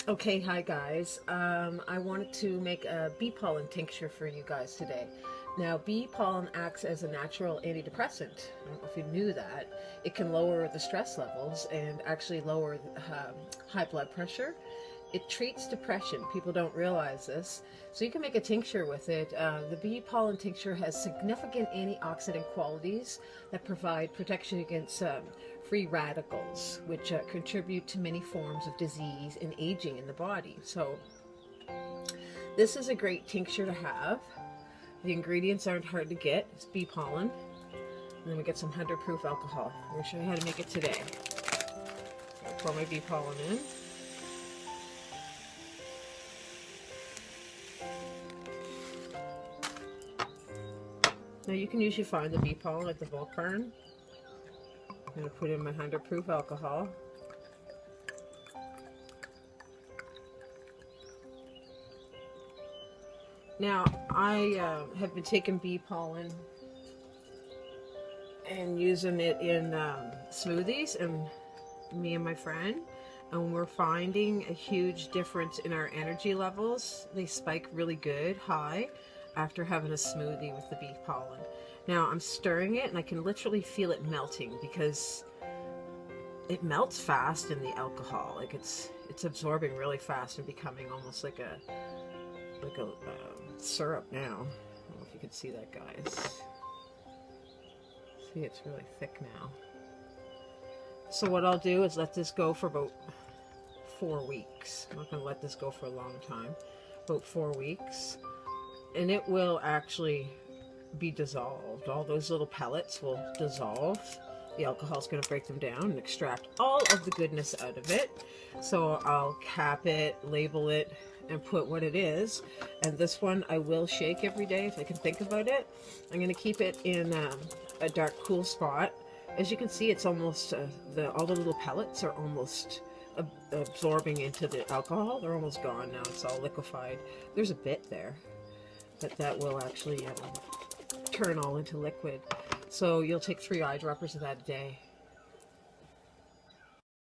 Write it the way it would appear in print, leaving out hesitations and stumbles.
Okay, hi guys. I wanted to make a bee pollen tincture for you guys today. Now, bee pollen acts as a natural antidepressant. I don't know if you knew that. It can lower the stress levels and actually lower high blood pressure. It treats depression. People don't realize this. So you can make a tincture with it. The bee pollen tincture has significant antioxidant qualities that provide protection against free radicals, which contribute to many forms of disease and aging in the body. So this is a great tincture to have. The ingredients aren't hard to get. It's bee pollen. And then we get some 100 proof alcohol. I'm going to show you how to make it today. I'll pour my bee pollen in. Now you can usually find the bee pollen at the bulk barn. I'm going to put in my 100 proof alcohol. Now I have been taking bee pollen and using it in smoothies, and me and my friend, and we're finding a huge difference in our energy levels. They spike really good high after having a smoothie with the bee pollen. Now I'm stirring it and I can literally feel it melting because it melts fast in the alcohol. Like it's absorbing really fast and becoming almost like a syrup now. I don't know if you can see that, guys. See, it's really thick now. So what I'll do is let this go for about 4 weeks. I'm not going to let this go for a long time. About 4 weeks. And it will actually be dissolved. All those little pellets will dissolve. The alcohol is going to break them down and extract all of the goodness out of it. So I'll cap it, label it, and put what it is. And this one I will shake every day if I can think about it. I'm going to keep it in a dark, cool spot. As you can see, it's almost all the little pellets are almost absorbing into the alcohol. They're almost gone now. It's all liquefied. There's a bit there, but that will actually turn all into liquid. So you'll take 3 eyedroppers of that a day.